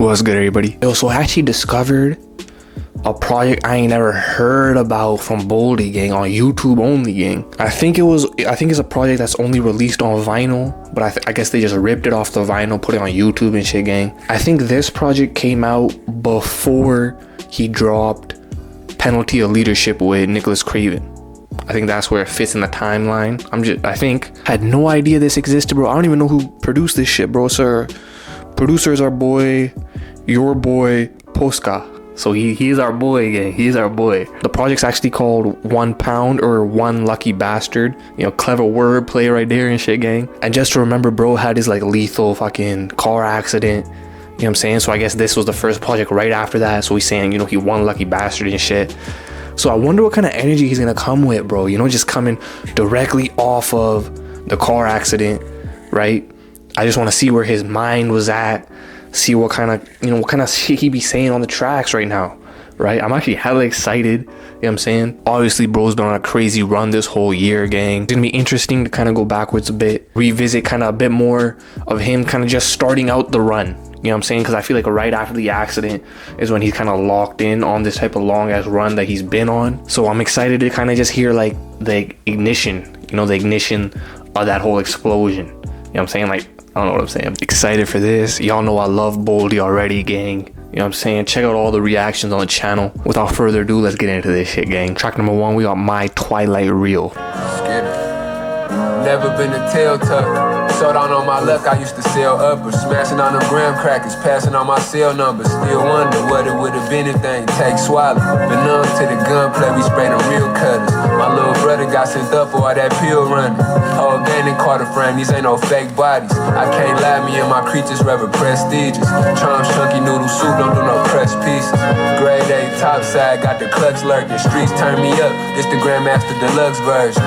What's good, everybody? Yo, so I actually discovered a project I ain't never heard about from Boldy, gang, on YouTube only, gang. I think it's a project that's only released on vinyl, but I guess they just ripped it off the vinyl, put it on YouTube and shit, gang. I think this project came out before he dropped Penalty of Leadership with Nicholas Craven. I think that's where it fits in the timeline. I had no idea this existed, bro. I don't even know who produced this shit, bro, sir. Producer is our boy, your boy, Posca. So he's our boy, gang. He's our boy. The project's actually called 1 Pound or One Lucky Bastard. You know, clever wordplay right there and shit, gang. And just to remember, bro had his like lethal fucking car accident. You know what I'm saying? So I guess this was the first project right after that. So he's saying, you know, he won Lucky Bastard and shit. So I wonder what kind of energy he's gonna come with, bro. You know, just coming directly off of the car accident, right? I just want to see where his mind was at, see what kind of shit he be saying on the tracks right now, right? I'm actually hella excited, you know what I'm saying? Obviously, bro's been on a crazy run this whole year, gang. It's gonna be interesting to kind of go backwards a bit, revisit kind of a bit more of him kind of just starting out the run, you know what I'm saying? Because I feel like right after the accident is when he's kind of locked in on this type of long ass run that he's been on. So I'm excited to kind of just hear like the ignition of that whole explosion, you know what I'm saying? Like, I don't know what I'm saying. Excited for this. Y'all know I love Boldy already, gang. You know what I'm saying? Check out all the reactions on the channel. Without further ado, let's get into this shit, gang. Track number 1, we got My Twilight Reel. Scared. Never been a telltale. Sold down on my luck, I used to sell uppers. Smashing on them graham crackers, passing on my cell numbers. Still wonder what it would have been if they ain't take swallow. Been numb to the gunplay, we sprayed them real cutters. My little brother got sent up for all that pill running. Whole gang in Carter frame, these ain't no fake bodies. I can't lie, me and my creatures rather prestigious. Charms, chunky noodle soup, don't do no crushed pieces. Grade A top side, got the clutch lurking. Streets turn me up, this the Grandmaster Deluxe version.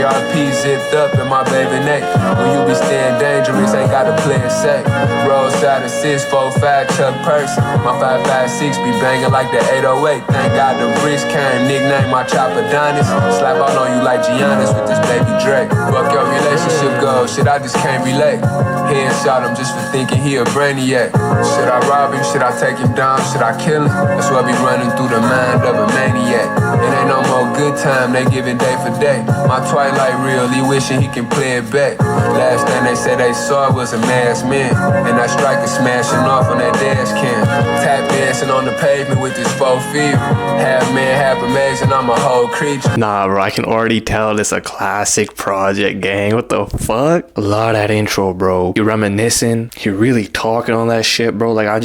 ARP zipped up in my baby neck. When you be staying dangerous, ain't gotta play it safe. Roadside assist, 4-5 Chuck Person. My 5.56 be banging like the 808. Thank God the bricks came, nickname my chopper Adonis. Slap out on you like Giannis with this baby Drake. Fuck your relationship goals, shit I just can't relate. Headshot him just for thinking he a brainiac. Should I rob him, should I take him down, should I kill him? That's what be running through the mind of a maniac. It ain't no more good time, they giving day for day. My Twilight Reel, he wishing he can play it back. Last thing they said they saw was a masked man, and that striker smashing off on that dash cam. Tap dancing on the pavement with this faux feel. Half man, half amazing, I'm a whole creature. Nah, bro, I can already tell this a classic project, gang. What the fuck? Love that intro, bro. You're reminiscing. You're really talking on that shit, bro. Like, I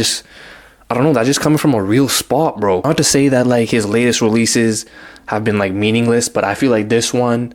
don't know, that's just coming from a real spot, bro. Not to say that like his latest releases have been like meaningless, but I feel like this one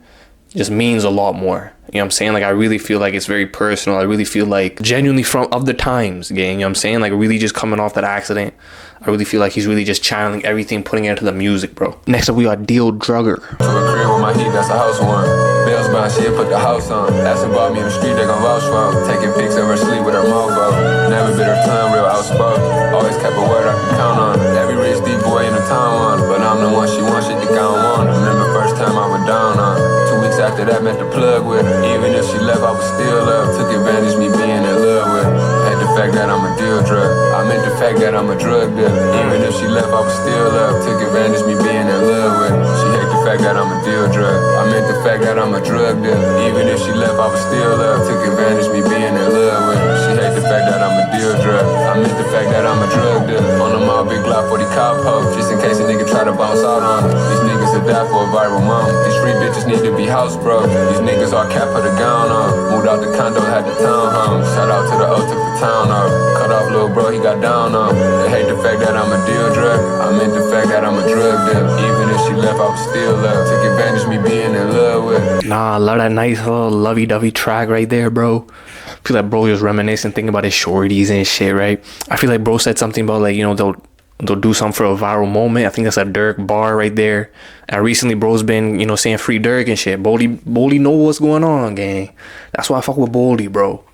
just means a lot more. You know what I'm saying? Like, I really feel like it's very personal. I really feel like genuinely of the times, gang. You know what I'm saying? Like, really just coming off that accident. I really feel like he's really just channeling everything, putting it into the music, bro. Next up, we got Deal Drugger. To a crib with my heat, that's a house one. Bells bound, she'll put the house on. Asking about me in the street, they gon' vouch for him. Taking pics of her sleep with her mofo. Never bit her tongue, real outspoken. Always kept a word I can count on. Every rich D boy in the town on. But I'm the one she wants, she think I don't want. Remember first time I was down on. 2 weeks after that, met the plug with her. Even if she left, I was still up. Took advantage of me being in love with her. Hate the fact that I'm a deal drug. I meant the fact that I'm a drug dealer. Even if she left, I was still up. Took advantage of me being in love with her. She hate the fact that I'm a deal drug. I meant the fact that I'm a drug dealer. Even if she left, I was still up. Took advantage of me being in love with her. She hate the fact that I'm a deal drug. I meant the fact that I'm a drug dealer. On them all big Glock 40 cop poke. Just in case a nigga try to bounce out on her. These niggas will die for a viral moment. These free bitches need to be house broke. These niggas all cap put a gown on. Moved out the condo, had the townhome. Shout out to the O, took the town off. Cut off little bro, he got down on. They hate the fact that I'm a deal drug. I meant the fact that I'm a drug dealer. Even if she left, I was still up. Took advantage of me being in love with her. Nah, I love that nice little lovey-dovey track right there, bro. I feel like bro just reminiscing, thinking about his shorties and shit, right? I feel like bro said something about like, you know, they'll do something for a viral moment. I think that's a Dirk bar right there. And recently bro's been, you know, saying free Dirk and shit. Boldy know what's going on, gang. That's why I fuck with Boldy, bro.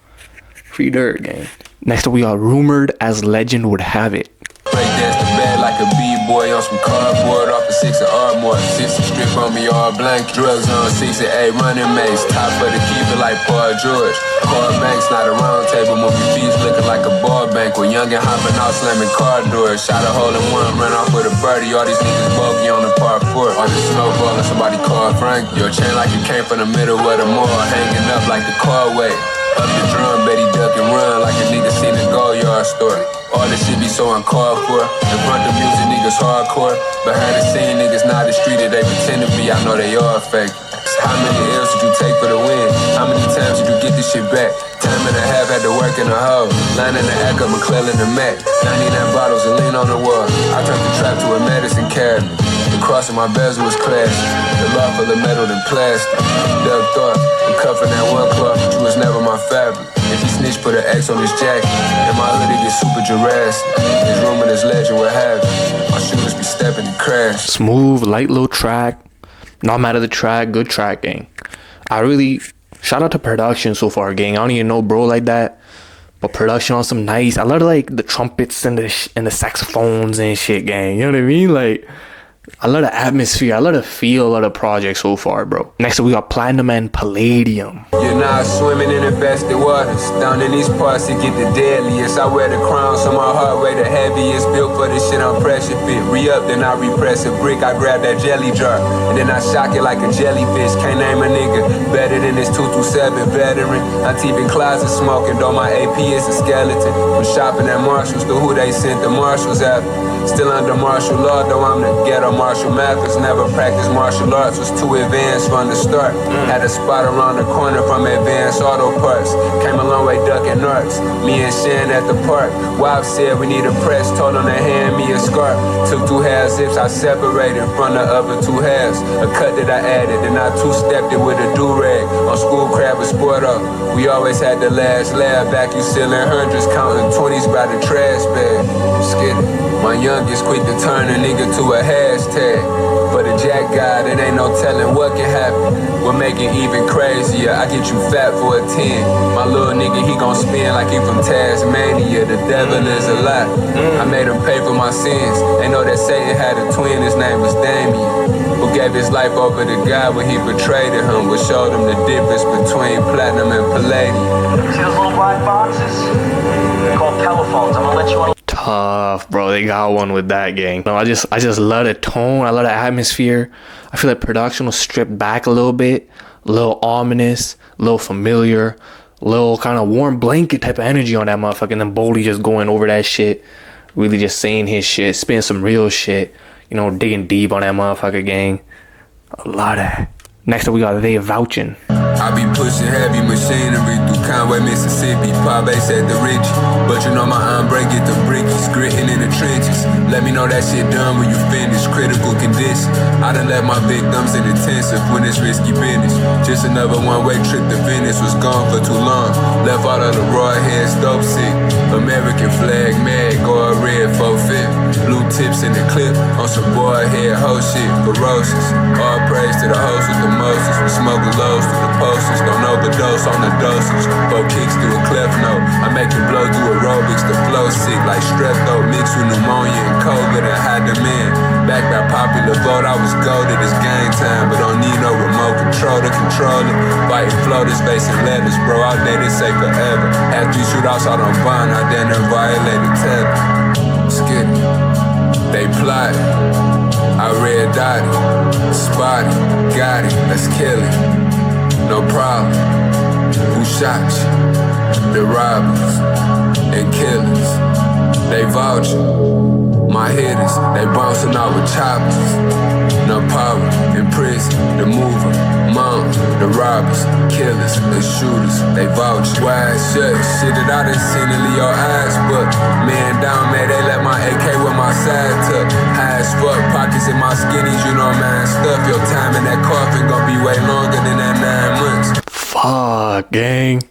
Free Dirk, gang. Next up, we got Rumored as Legend Would Have It. Break dance the bed like a a B-boy on some cardboard off the 6 of Ardmore. 60 strip on me all blank. Drugs on 6 and 8 running mates. Top of the keeper like Paul George. Car banks, not a round table. Movie fees looking like a ball bank. With young and hopping out slamming car doors. Shot a hole in one, run off with a birdie. All these niggas bogey on the par 4. On the snowball and somebody called Frank. Your chain like it came from the middle of the mall. Hanging up like the carway. Up the drum, Betty duck and run like a nigga seen the Go Yard store. All this shit be so uncalled for. In front of music, niggas hardcore. Behind the scene, niggas not the street that they pretend to be. I know they all fake. How many L's did you take for the win? How many times did you get this shit back? Time and a half had to work in the hoe. Line in the act up, McClellan the Mac. 99 bottles and lean on the wall. I turned the trap to a medicine cabinet. The cross in my bezel was classic. The law full of metal than plastic. Doug thought, I'm cuffing that one cloth, but you was never my fabric. If he snitch, put an X on his jacket. And my hoodie get super Jurassic. His room and his legend, what have you. My shooters be stepping and crash. Smooth, light little track. Not mad at the track, good track, gang. I really shout out to production so far, gang. I don't even know bro like that, but production on some nice. I love like the trumpets and the saxophones and shit, gang. You know what I mean? Like, I love the atmosphere. I love the feel of the project so far, bro. Next up, we got Platinum and Palladium. You're not swimming in infested waters. Down in these parts, it get the deadliest. I wear the crown, so my heart weigh the heaviest. Built for this shit, I'm pressure fit. Re-up, then I repress a brick. I grab that jelly jar, and then I shock it like a jellyfish. Can't name a nigga better than this 227 veteran. I'm deep in closet smoking, though my AP is a skeleton. Was shopping at Marshalls, to who they sent the Marshals after. Still under martial law, though I'm the ghetto Marshall Mathers. Never practiced martial arts, was too advanced from the start. Had a spot around the corner from Advanced Auto Parts. Came a long way ducking narcs. Me and Shan at the park. Wife said we need a press, told them to hand me a scarf. Took 2 half zips, I separated from the other 2 halves. A cut that I added, then I 2-stepped it with a do-rag. On school crab with sport up. We always had the last lab back, you sealing hundreds, counting 20s by the trash bag. Skitty. My youngest quick to turn a nigga to a hashtag. For the jack guy, there ain't no telling what can happen. We'll make it even crazier. I get you fat for a 10. My little nigga, he gon' spin like he from Tasmania. The devil is a lot. I made him pay for my sins. Ain't know that Satan had a twin, his name was Damien. Who gave his life over to God when he betrayed him. But showed him the difference between platinum and palladium. See those little black boxes? They're called telephones. I'm gonna let you on. Tough, bro. They got one with that, gang. No, I just love the tone. I love the atmosphere. I feel like production was stripped back a little bit, a little ominous, a little familiar, a little kind of warm blanket type of energy on that motherfucker. And then Boldy just going over that shit, really just saying his shit, spitting some real shit, you know, digging deep on that motherfucker, gang. A lot of that. Next up, we got They Vouching. I be pushing heavy machinery through Conway, Mississippi, Pop Base at the Ritchie. But you know my ombre get the brickies, gritting in the trenches. Let me know that shit done when you finish, critical condition. I done left my victims in intensive when it's risky business. Just another one-way trip to Venice, was gone for too long. Left out of the raw heads, dope sick. American flag mag, or a red 4-5. Blue tips in the clip, on some boy head, whole shit, ferocious. All praise to the host with the Moses. We smoking lows through the posters, don't overdose on the dosage. 4 kicks through a cleft note. I make it blow through aerobics, the flow sick like strep throat mixed with pneumonia and COVID and high demand. Back by popular vote, I was goated, it's game time, but don't need no remote control to control it. Fighting floaters, facing letters, bro, all day they say forever. Had 3 shootouts out on bond, I damn near violated tether. Skitty, they plotted, I red dotted, spotted, got it, let's kill it. No problem. Who shot you? The robbers and killers. They vouching. My hitters, they bouncing out with choppers. No power in prison. The mover, mom, the robbers, killers, the shooters. They vouch. Wide shut, shit that I done seen in Leo eyes, but man down, man, they let my AK with my side tuck. High as fuck, pockets in my skinnies, you know man stuff. Your time in that coffin gon' be way longer than that 9 months. Fuck, gang.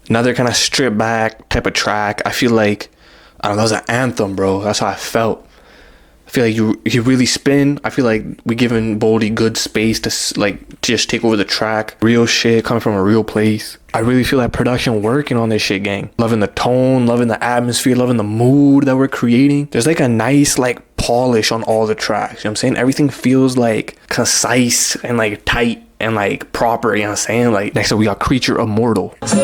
Another kind of stripped back type of track. I feel like, I don't know, it was an anthem, bro. That's how I felt. I feel like you really spin. I feel like we giving Boldy good space to like just take over the track. Real shit coming from a real place. I really feel like production working on this shit, gang. Loving the tone, loving the atmosphere, loving the mood that we're creating. There's like a nice like polish on all the tracks. You know what I'm saying? Everything feels like concise and like tight and like proper. You know what I'm saying? Like next up we got Creature Immortal. If you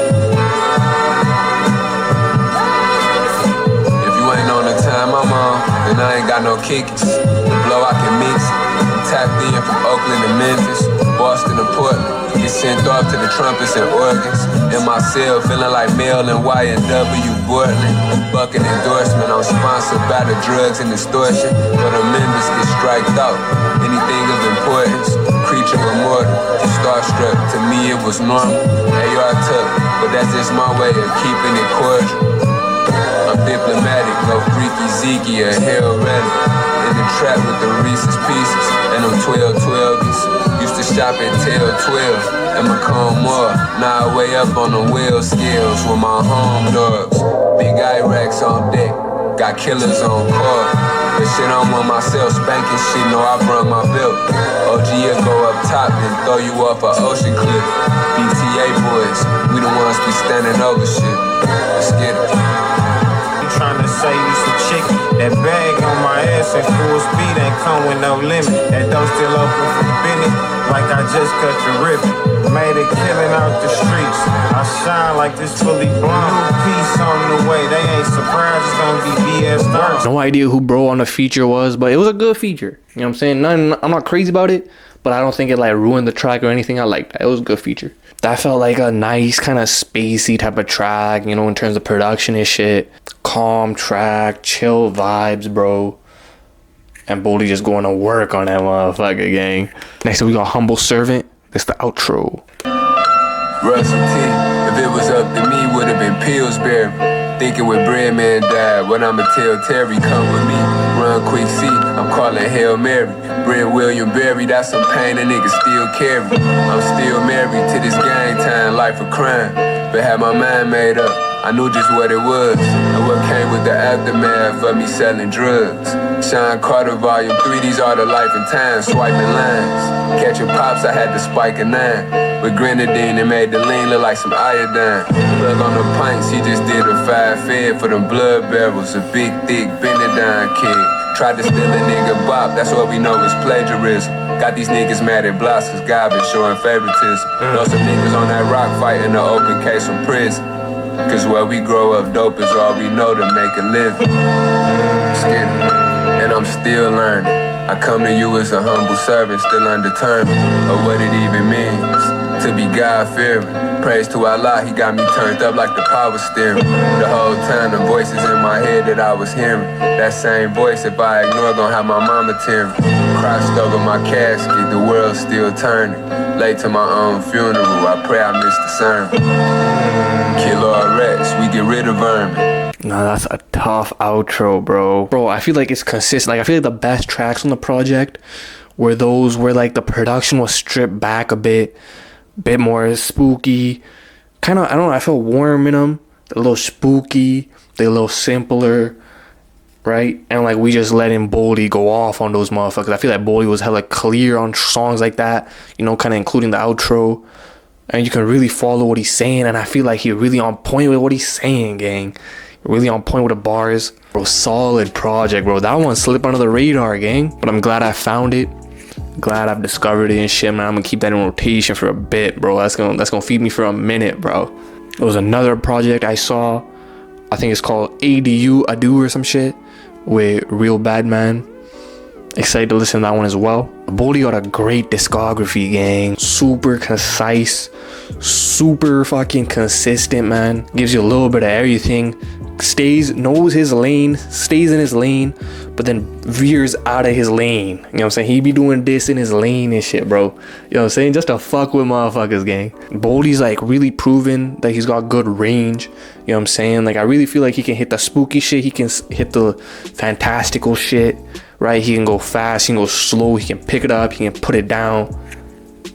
ain't on the time I'm on, then I ain't got no kickers. The blow I can mix it. I'm tapped in from Oakland to Memphis, Boston to Portland. Get sent off to the trumpets and organs. In my cell, feeling like Mel and Y&W Portland. Bucking endorsement, I'm sponsored by the drugs and extortion. But the members get striked out. Anything of importance, Creature Immortal. Starstruck, to me it was normal. AR tough, but that's just my way of keeping it cordial. I'm diplomatic, no freaky zeke or hell ready. In the trap with the Reese's Pieces and them 12-12s. Used to shop at Tail 12 and Macomb Moore. Now I weigh up on the wheel scales with my home dogs. Big Iraqs on deck, got killers on call. But shit, I'm on myself, spanking shit, no I brung my belt. OG'll go up top and throw you off a ocean cliff. BTA boys, we the ones be standing over shit. Let's get it. Tryna say you some chicken. That bag on my ass at full speed ain't come with no limit. That door still open for Benny, like I just cut the ribbon. Made a killing out the streets. I shine like this fully blown. New piece on the way. They ain't surprised it's gonna be BS Thursday. No idea who bro on the feature was, but it was a good feature. You know what I'm saying? I'm not crazy about it, but I don't think it like ruined the track or anything. I like that. It was a good feature. That felt like a nice kind of spacey type of track, you know, in terms of production and shit. Calm track, chill vibes, bro. And Boldy just going to work on that motherfucker, gang. Next up we got Humble Servant. It's the outro. Russell T, if it was up to me, would have been Pillsbury. Thinking when Breadman died, what I'ma tell Terry, come with me. Run quick seat, I'm calling Hail Mary. Brent William Berry, that's some pain a nigga still carry. I'm still married to this gang time, life of crime. But had my mind made up, I knew just what it was. And what came with the aftermath of me selling drugs. Sean Carter Volume 3, these are the life and times, swiping lines. Catching pops, I had to spike a 9. With grenadine, it made the lean look like some iodine. Plug on the pints, he just did a 5 fed for them blood barrels. A big, thick Benedine kid. Tried to steal a nigga bop, that's what we know is plagiarism. Got these niggas mad at blocks cause God been showing favoritism. Know some niggas on that rock fighting the open case from prison. Cause where we grow up, dope is all we know to make a living. Scared, and I'm still learning. I come to you as a humble servant, still undetermined of what it even means to be God-fearing. Praise to Allah, he got me turned up like the power steering. The whole time, the voices in my head that I was hearing. That same voice, if I ignore, gon' have my mama tearing. Crossed over my casket, the world's still turning. Late to my own funeral, I pray I missed the sermon. Kill all rats, we get rid of vermin. Nah, that's a tough outro, bro. Bro, I feel like it's consistent. Like, I feel like the best tracks on the project were those where, like, the production was stripped back a bit more spooky. Kind of, I don't know, I felt warm in them. They're a little spooky. They're a little simpler, right? And, like, we just letting Boldy go off on those motherfuckers. I feel like Boldy was hella clear on songs like that, you know, kind of including the outro. And you can really follow what he's saying. And I feel like he's really on point with what he's saying, gang. Really on point with the bars. Bro, solid project, bro. That one slipped under the radar, gang. But I'm glad I found it. Glad I've discovered it and shit, man. I'm gonna keep that in rotation for a bit, bro. That's gonna feed me for a minute, bro. There was another project I saw. I think it's called Ado or some shit with Real Bad Man. Excited to listen to that one as well. Boldy got a great discography, gang. Super concise, super fucking consistent, man. Gives you a little bit of everything. Knows his lane, stays in his lane, but then veers out of his lane. You know what I'm saying? He be doing this in his lane and shit, bro. You know what I'm saying? Just to fuck with motherfuckers, gang. Boldy's like really proven that he's got good range. You know what I'm saying? Like, I really feel like he can hit the spooky shit. He can hit the fantastical shit, right? He can go fast, he can go slow, he can pick it up, he can put it down.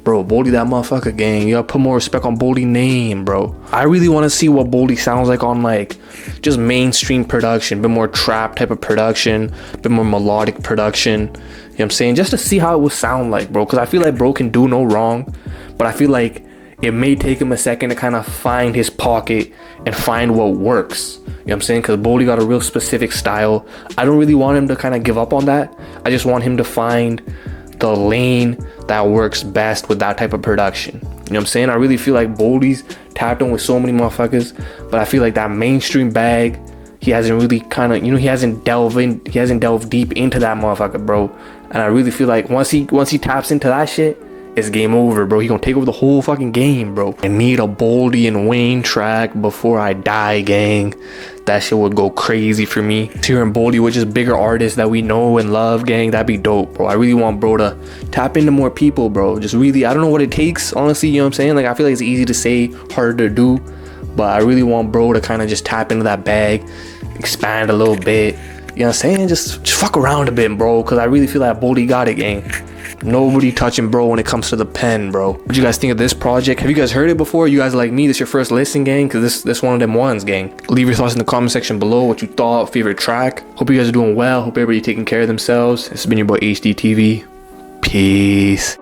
Bro, Boldy that motherfucker, gang. You gotta put more respect on Boldy name, bro. I really want to see what Boldy sounds like on, like, just mainstream production. A bit more trap type of production. A bit more melodic production. You know what I'm saying? Just to see how it would sound like, bro. Because I feel like bro can do no wrong. But I feel like it may take him a second to kind of find his pocket and find what works. You know what I'm saying? Because Boldy got a real specific style. I don't really want him to kind of give up on that. I just want him to find the lane that works best with that type of production. You know what I'm saying? I really feel like Boldy's tapped in with so many motherfuckers, but I feel like that mainstream bag, he hasn't really kind of, you know, he hasn't delved deep into that motherfucker, bro. And I really feel like once he taps into that shit, it's game over, bro. He gonna take over the whole fucking game, bro. I need a Boldy and Wayne track before I die, gang. That shit would go crazy for me. Hearing Boldy with just bigger artists that we know and love, gang, that'd be dope, bro. I really want bro to tap into more people, bro. Just really, I don't know what it takes, honestly, you know what I'm saying? Like, I feel like it's easy to say, hard to do, but I really want bro to kind of just tap into that bag, expand a little bit, you know what I'm saying? Just fuck around a bit, bro, because I really feel like Boldy got it, gang. Nobody touching bro when it comes to the pen, bro. What do you guys think of this project? Have you guys heard it before? You guys like me, this your first listen, gang? Because this one of them ones, gang. Leave your thoughts in the comment section below, what you thought, favorite track. Hope you guys are doing well. Hope everybody taking care of themselves. This has been your boy HDTV. Peace.